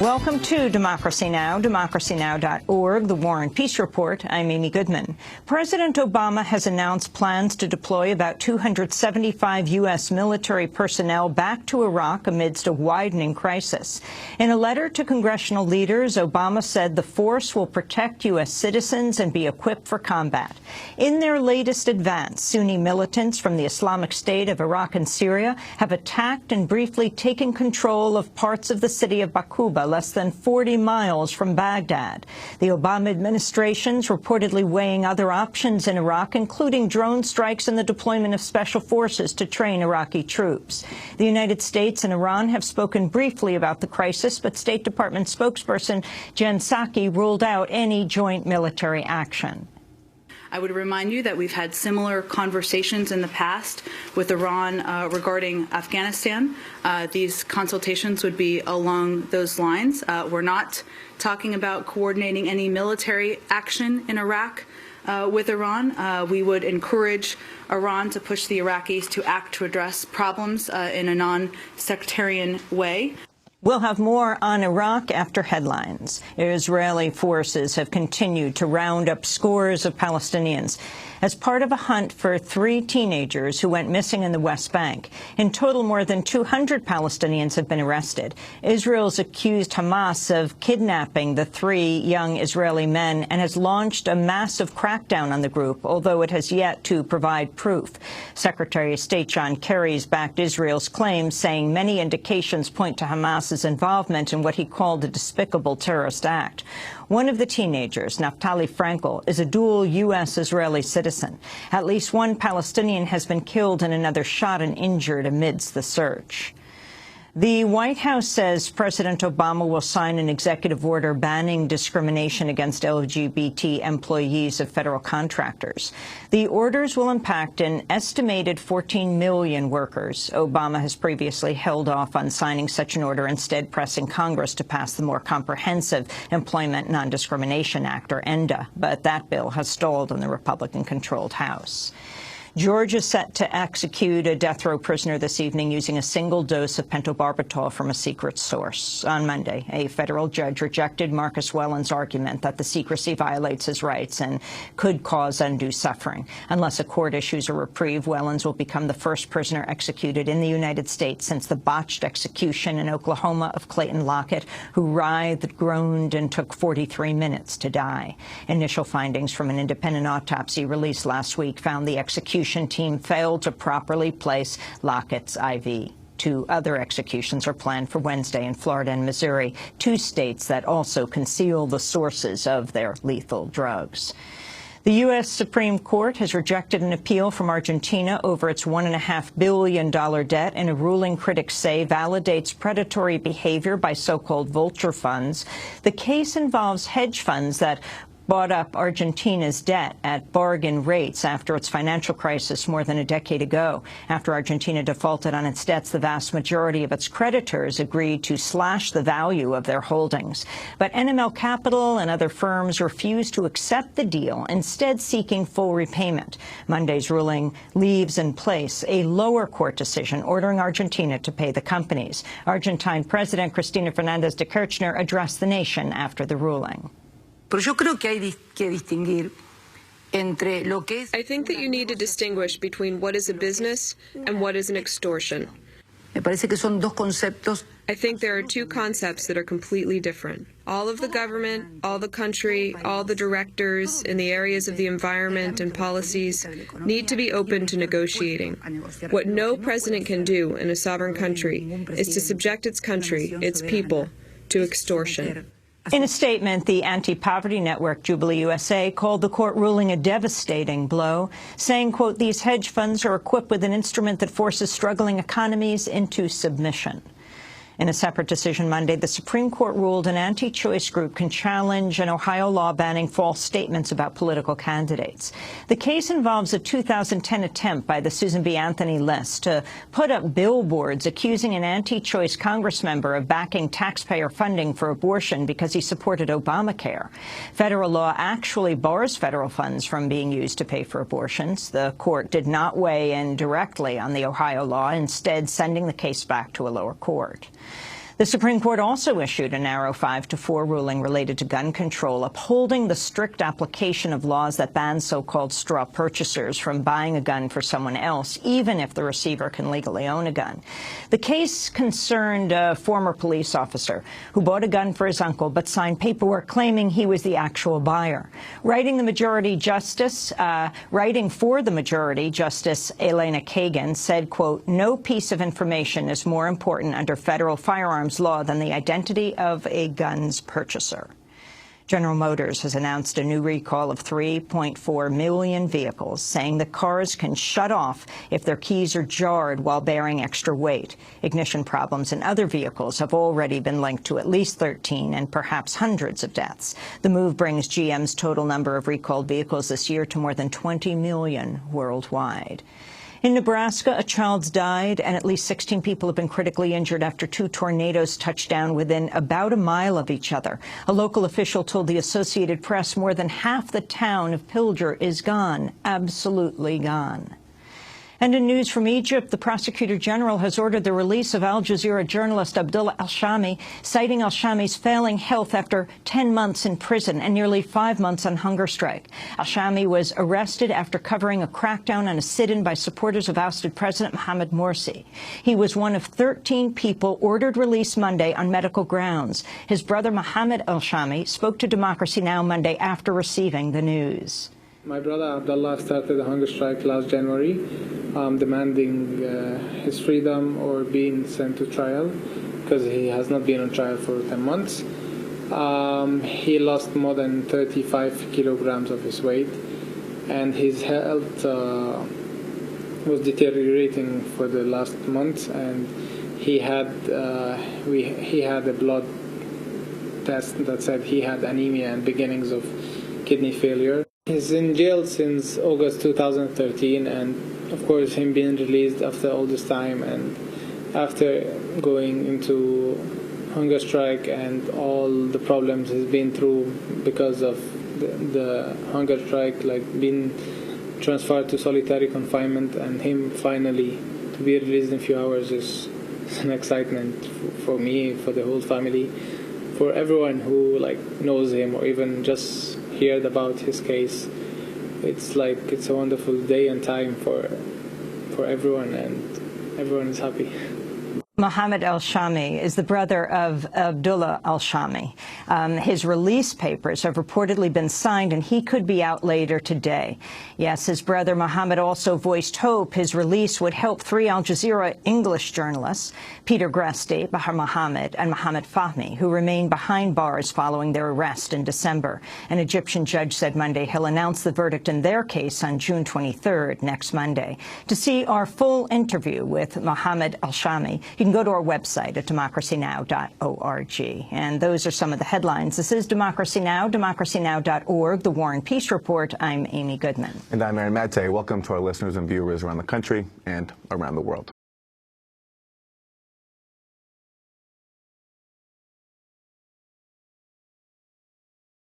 Welcome to Democracy Now!, democracynow.org, the War and Peace Report. I'm Amy Goodman. President Obama has announced plans to deploy about 275 U.S. military personnel back to Iraq amidst a widening crisis. In a letter to congressional leaders, Obama said the force will protect U.S. citizens and be equipped for combat. In their latest advance, Sunni militants from the Islamic State of Iraq and Syria have attacked and briefly taken control of parts of the city of Baquba, less than 40 miles from Baghdad. The Obama administration's reportedly weighing other options in Iraq, including drone strikes and the deployment of special forces to train Iraqi troops. The United States and Iran have spoken briefly about the crisis, but State Department spokesperson Jen Psaki ruled out any joint military action. I would remind you that we've had similar conversations in the past with Iran regarding Afghanistan. These consultations would be along those lines. We're not talking about coordinating any military action in Iraq with Iran. We would encourage Iran to push the Iraqis to act to address problems in a non-sectarian way. We'll have more on Iraq after headlines. Israeli forces have continued to round up scores of Palestinians as part of a hunt for 3 teenagers who went missing in the West Bank. In total, more than 200 Palestinians have been arrested. Israel's accused Hamas of kidnapping the 3 young Israeli men and has launched a massive crackdown on the group, although it has yet to provide proof. Secretary of State John Kerry's backed Israel's claims, saying many indications point to Hamas's involvement in what he called a despicable terrorist act. One of the teenagers, Naftali Frankel, is a dual U.S.-Israeli citizen. At least one Palestinian has been killed and another shot and injured amidst the search. The White House says President Obama will sign an executive order banning discrimination against LGBT employees of federal contractors. The orders will impact an estimated 14 million workers. Obama has previously held off on signing such an order, instead pressing Congress to pass the more comprehensive Employment Non-Discrimination Act, or ENDA, but that bill has stalled in the Republican-controlled House. Georgia is set to execute a death row prisoner this evening using a single dose of pentobarbital from a secret source. On Monday, a federal judge rejected Marcus Whelan's argument that the secrecy violates his rights and could cause undue suffering. Unless a court issues a reprieve, Whelans will become the first prisoner executed in the United States since the botched execution in Oklahoma of Clayton Lockett, who writhed, groaned, and took 43 minutes to die. Initial findings from an independent autopsy released last week found the execution team failed to properly place Lockett's IV. 2 other executions are planned for Wednesday in Florida and Missouri, 2 states that also conceal the sources of their lethal drugs. The U.S. Supreme Court has rejected an appeal from Argentina over its $1.5 billion debt in a ruling critics say validates predatory behavior by so-called vulture funds. The case involves hedge funds that bought up Argentina's debt at bargain rates after its financial crisis more than a decade ago. After Argentina defaulted on its debts, the vast majority of its creditors agreed to slash the value of their holdings. But NML Capital and other firms refused to accept the deal, instead seeking full repayment. Monday's ruling leaves in place a lower court decision ordering Argentina to pay the companies. Argentine President Cristina Fernández de Kirchner addressed the nation after the ruling. I think that you need to distinguish between what is a business and what is an extortion. I think there are 2 concepts that are completely different. All of the government, all the country, all the directors in the areas of the environment and policies need to be open to negotiating. What no president can do in a sovereign country is to subject its country, its people, to extortion. In a statement, the anti-poverty network Jubilee USA called the court ruling a devastating blow, saying, quote, these hedge funds are equipped with an instrument that forces struggling economies into submission. In a separate decision Monday, the Supreme Court ruled an anti-choice group can challenge an Ohio law banning false statements about political candidates. The case involves a 2010 attempt by the Susan B. Anthony list to put up billboards accusing an anti-choice Congress member of backing taxpayer funding for abortion because he supported Obamacare. Federal law actually bars federal funds from being used to pay for abortions. The court did not weigh in directly on the Ohio law, instead sending the case back to a lower court. The Supreme Court also issued a narrow 5-4 ruling related to gun control, upholding the strict application of laws that ban so-called straw purchasers from buying a gun for someone else, even if the receiver can legally own a gun. The case concerned a former police officer who bought a gun for his uncle but signed paperwork claiming he was the actual buyer. Writing for the majority, Justice Elena Kagan said, quote, "No piece of information is more important under federal firearms law than the identity of a gun's purchaser." General Motors has announced a new recall of 3.4 million vehicles, saying that cars can shut off if their keys are jarred while bearing extra weight. Ignition problems in other vehicles have already been linked to at least 13 and perhaps hundreds of deaths. The move brings GM's total number of recalled vehicles this year to more than 20 million worldwide. In Nebraska, a child died and at least 16 people have been critically injured after 2 tornadoes touched down within about a mile of each other. A local official told the Associated Press more than half the town of Vulture is gone, absolutely gone. And in news from Egypt, the prosecutor general has ordered the release of Al Jazeera journalist Abdullah Elshamy, citing Elshamy's failing health after 10 months in prison and nearly 5 months on hunger strike. Elshamy was arrested after covering a crackdown on a sit-in by supporters of ousted President Mohamed Morsi. He was one of 13 people ordered released Monday on medical grounds. His brother Mohamed Elshamy spoke to Democracy Now! Monday after receiving the news. My brother Abdullah started a hunger strike last January, demanding his freedom or being sent to trial, because he has not been on trial for 10 months. He lost more than 35 kilograms of his weight, and his health was deteriorating for the last month, and he had a blood test that said he had anemia and beginnings of kidney failure. He's in jail since August 2013, and of course him being released after all this time and after going into hunger strike and all the problems he's been through because of the hunger strike, like being transferred to solitary confinement, and him finally to be released in a few hours is an excitement for me, for the whole family, for everyone who knows him or even just heard about his case. It's a wonderful day and time for everyone, and everyone is happy. Mohamed Elshamy is the brother of Abdullah Elshamy. His release papers have reportedly been signed, and he could be out later today. Yes, his brother Mohamed also voiced hope his release would help 3 Al Jazeera English journalists, Peter Gresti, Bahar Mohammed, and Mohamed Fahmy, who remain behind bars following their arrest in December. An Egyptian judge said Monday he'll announce the verdict in their case on June 23rd, next Monday. To see our full interview with Mohamed Elshamy, you can go to our website at democracynow.org. And those are some of the headlines. This is Democracy Now!, democracynow.org, The War and Peace Report. I'm Amy Goodman. And I'm Aaron Mate. Welcome to our listeners and viewers around the country and around the world.